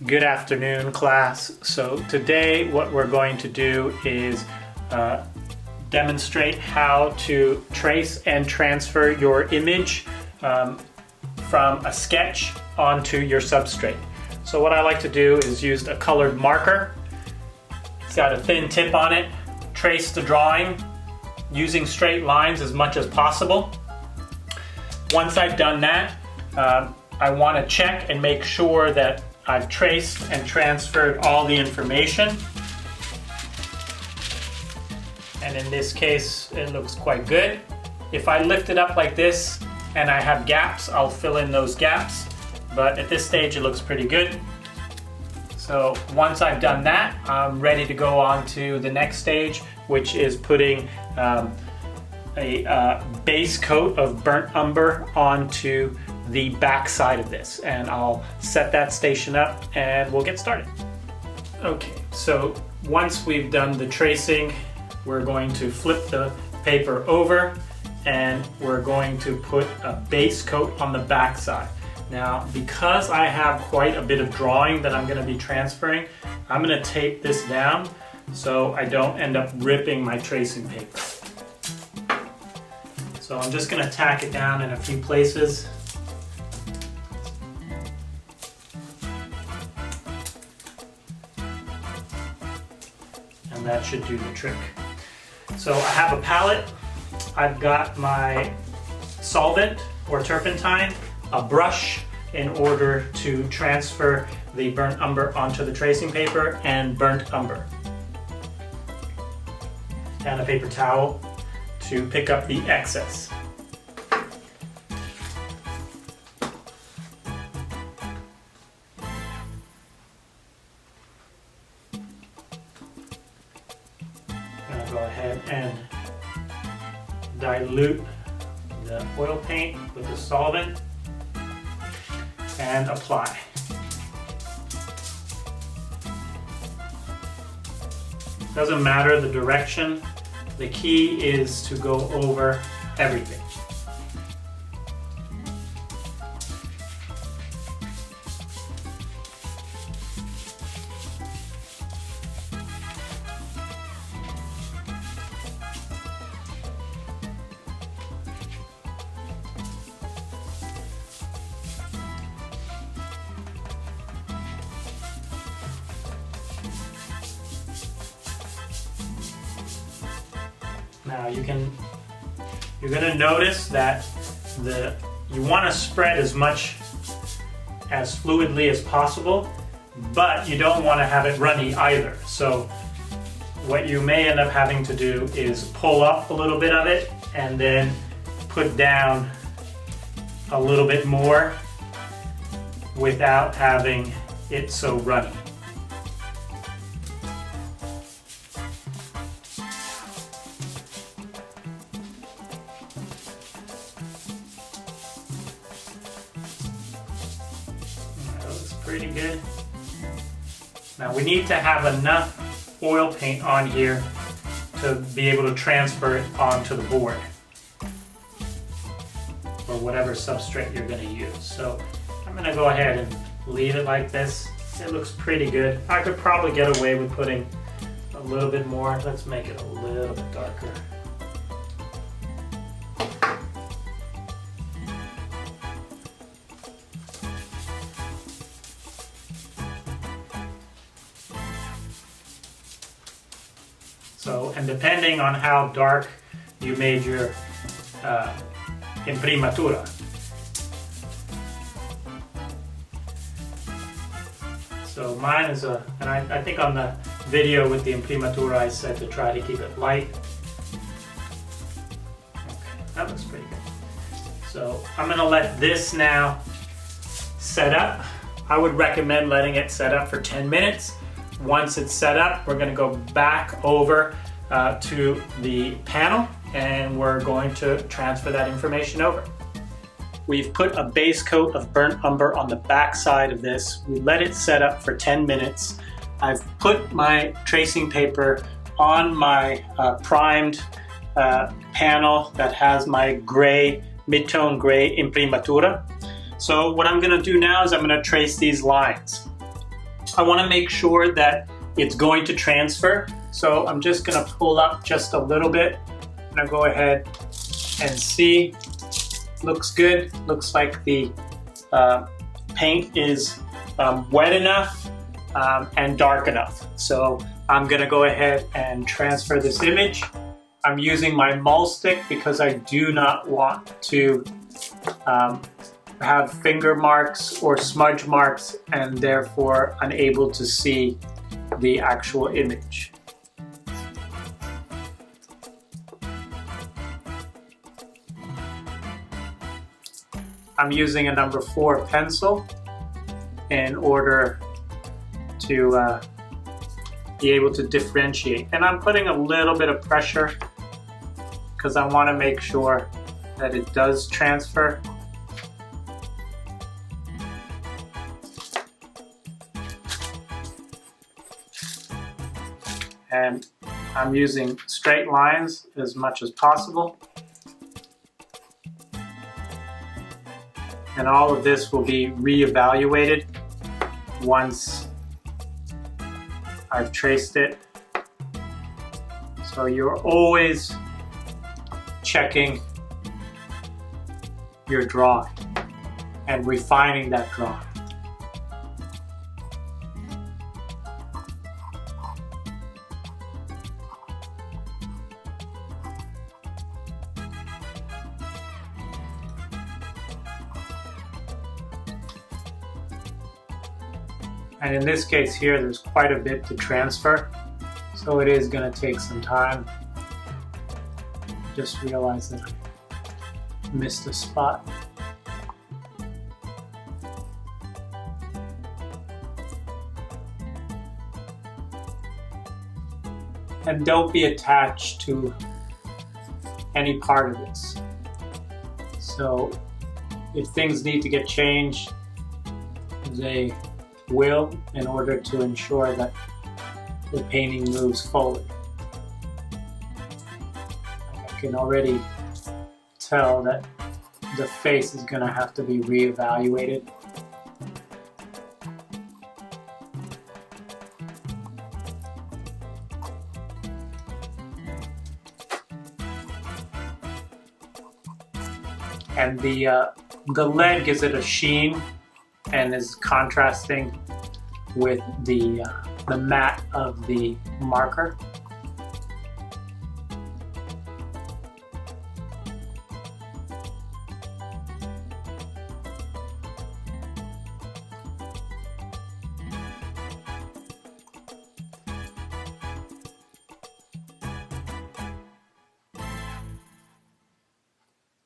Good afternoon, class. So today what we're going to do is demonstrate how to trace and transfer your image from a sketch onto your substrate. So what I like to do is use a colored marker. It's got a thin tip on it. Trace the drawing using straight lines as much as possible. Once I've done that, I want to check and make sure that I've traced and transferred all the information. And in this case, it looks quite good. If I lift it up like this and I have gaps, I'll fill in those gaps. But at this stage, it looks pretty good. So once I've done that, I'm ready to go on to the next stage, which is putting a base coat of burnt umber onto the back side of this, and I'll set that station up and we'll get started. Okay, so once we've done the tracing, we're going to flip the paper over and we're going to put a base coat on the back side. Now, because I have quite a bit of drawing that I'm going to be transferring, I'm going to tape this down so I don't end up ripping my tracing paper. So I'm just going to tack it down in a few places. And that should do the trick. So I have a palette, I've got my solvent or turpentine, a brush in order to transfer the burnt umber onto the tracing paper, and burnt umber, and a paper towel to pick up the excess. Go ahead and dilute the oil paint with the solvent and apply. Doesn't matter the direction, the key is to go over everything. Now you're going to notice that you want to spread as much as fluidly as possible, but you don't want to have it runny either. So what you may end up having to do is pull up a little bit of it and then put down a little bit more without having it so runny. Pretty good. Now we need to have enough oil paint on here to be able to transfer it onto the board or whatever substrate you're going to use. So I'm going to go ahead and leave it like this. It looks pretty good. I could probably get away with putting a little bit more. Let's make it a little bit darker. So, and depending on how dark you made your imprimatura. So mine is and I think on the video with the imprimatura I said to try to keep it light. Okay, that looks pretty good. So I'm going to let this now set up. I would recommend letting it set up for 10 minutes. Once it's set up, we're going to go back over to the panel and we're going to transfer that information over. We've put a base coat of burnt umber on the back side of this. We let it set up for 10 minutes. I've put my tracing paper on my primed panel that has my gray, mid-tone gray imprimatura. So what I'm going to do now is I'm going to trace these lines. I want to make sure that it's going to transfer. So I'm just going to pull up just a little bit. I'm going to go ahead and see. Looks good. Looks like the paint is wet enough and dark enough. So I'm going to go ahead and transfer this image. I'm using my Mul stick because I do not want to have finger marks or smudge marks and therefore unable to see the actual image. I'm using a number 4 pencil in order to be able to differentiate. And I'm putting a little bit of pressure because I want to make sure that it does transfer. And I'm using straight lines as much as possible. And all of this will be reevaluated once I've traced it. So you're always checking your drawing and refining that drawing. And in this case here, there's quite a bit to transfer, so it is going to take some time. Just realized that I missed a spot. And don't be attached to any part of this. So if things need to get changed, they will, in order to ensure that the painting moves forward. I can already tell that the face is going to have to be reevaluated. And the lead gives it a sheen and is contrasting with the matte of the marker.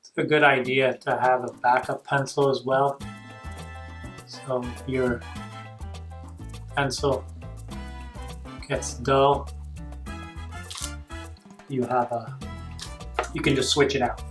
It's a good idea to have a backup pencil as well. So if your pencil gets dull, you can just switch it out.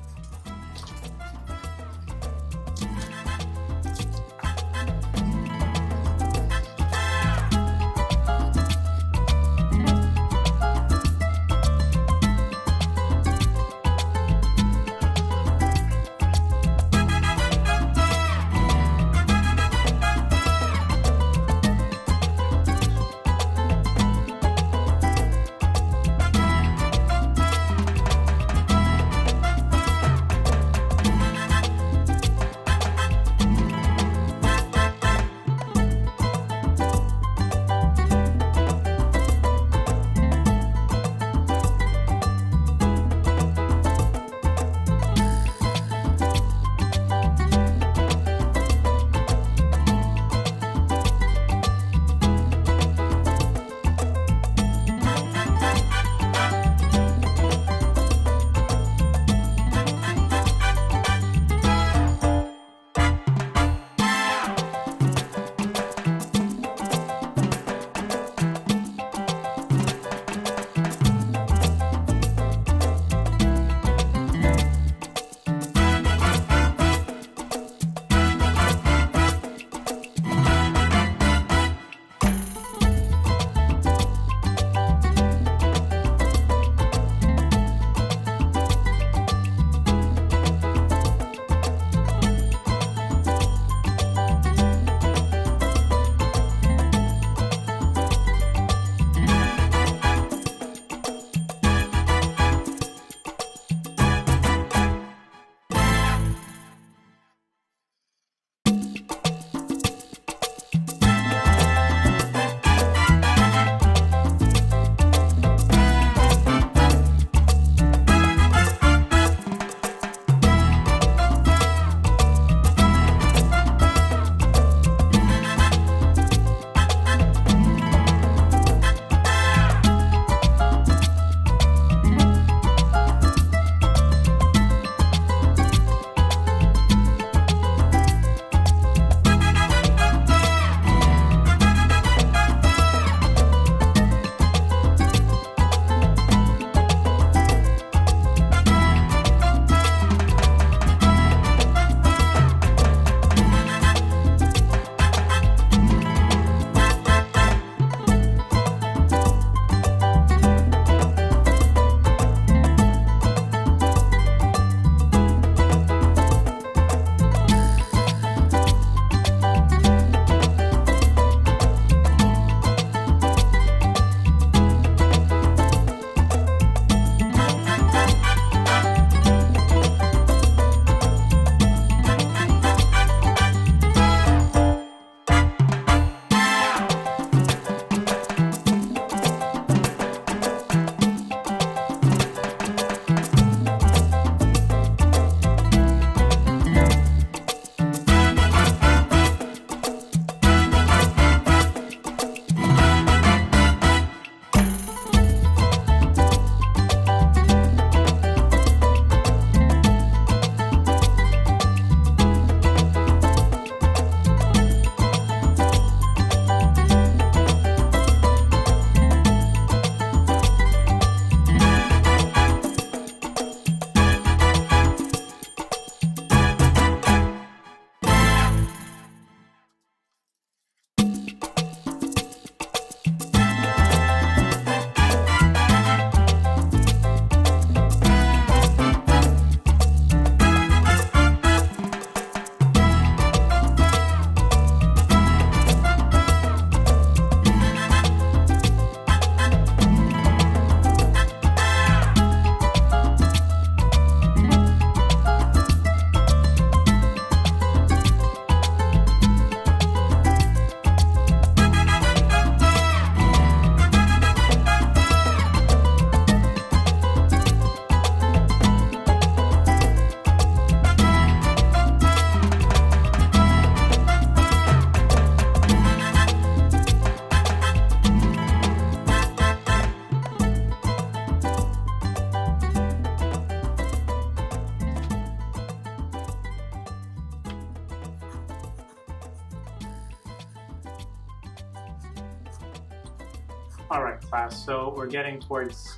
All right, class, so we're getting towards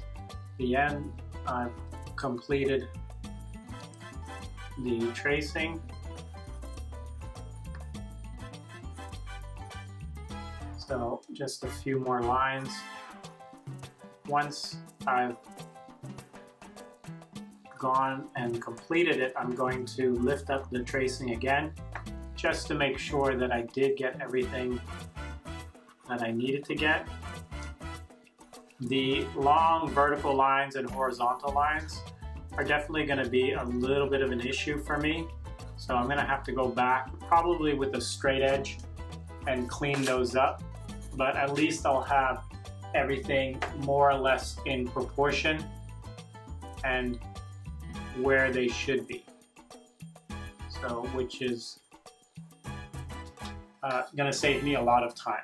the end. I've completed the tracing. So just a few more lines. Once I've gone and completed it, I'm going to lift up the tracing again, just to make sure that I did get everything that I needed to get. The long vertical lines and horizontal lines are definitely going to be a little bit of an issue for me. So I'm going to have to go back probably with a straight edge and clean those up. But at least I'll have everything more or less in proportion and where they should be. So, which is going to save me a lot of time.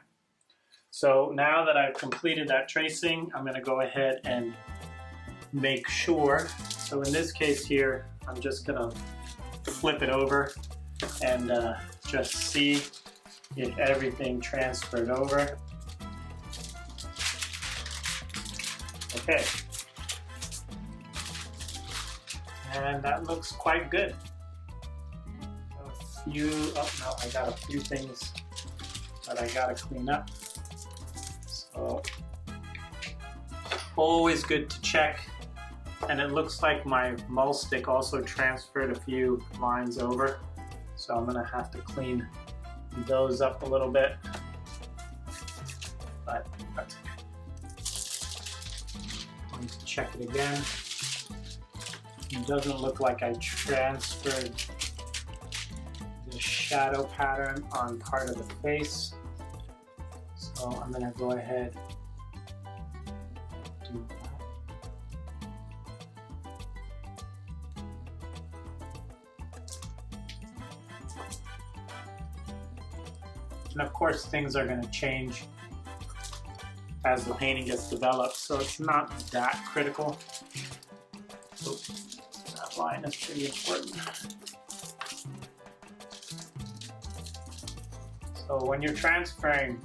So now that I've completed that tracing, I'm going to go ahead and make sure. So in this case here, I'm just going to flip it over and just see if everything transferred over. Okay. And that looks quite good. I got a few things that I gotta clean up. So, always good to check. And it looks like my mull stick also transferred a few lines over. So I'm gonna have to clean those up a little bit. But that's okay. I'm going to check it again. It doesn't look like I transferred the shadow pattern on part of the face. So I'm going to go ahead and do that. And of course things are going to change as the painting gets developed, so it's not that critical. Oops, that line is pretty important. So when you're transferring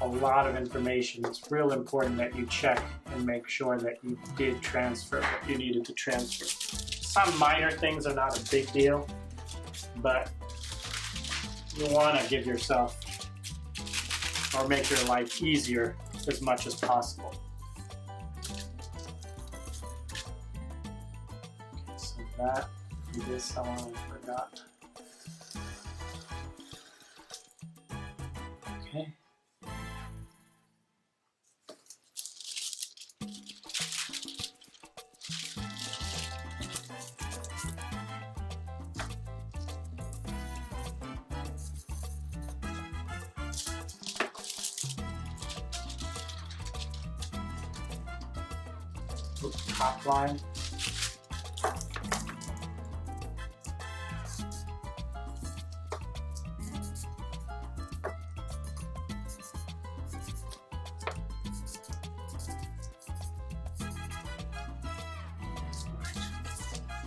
a lot of information, it's real important that you check and make sure that you did transfer what you needed to transfer. Some minor things are not a big deal, but you want to give yourself or make your life easier as much as possible. Okay, so that, this I forgot. Okay. Top line.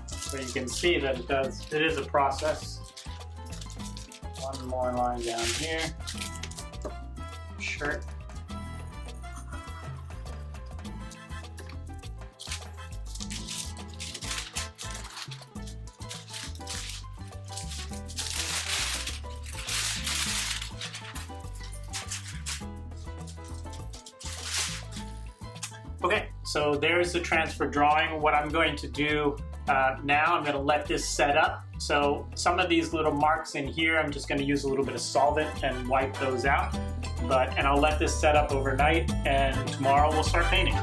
So you can see that it is a process. One more line down here. Shirt. Okay, so there's the transfer drawing. What I'm going to do now, I'm going to let this set up. So some of these little marks in here, I'm just going to use a little bit of solvent and wipe those out. And I'll let this set up overnight, and tomorrow we'll start painting.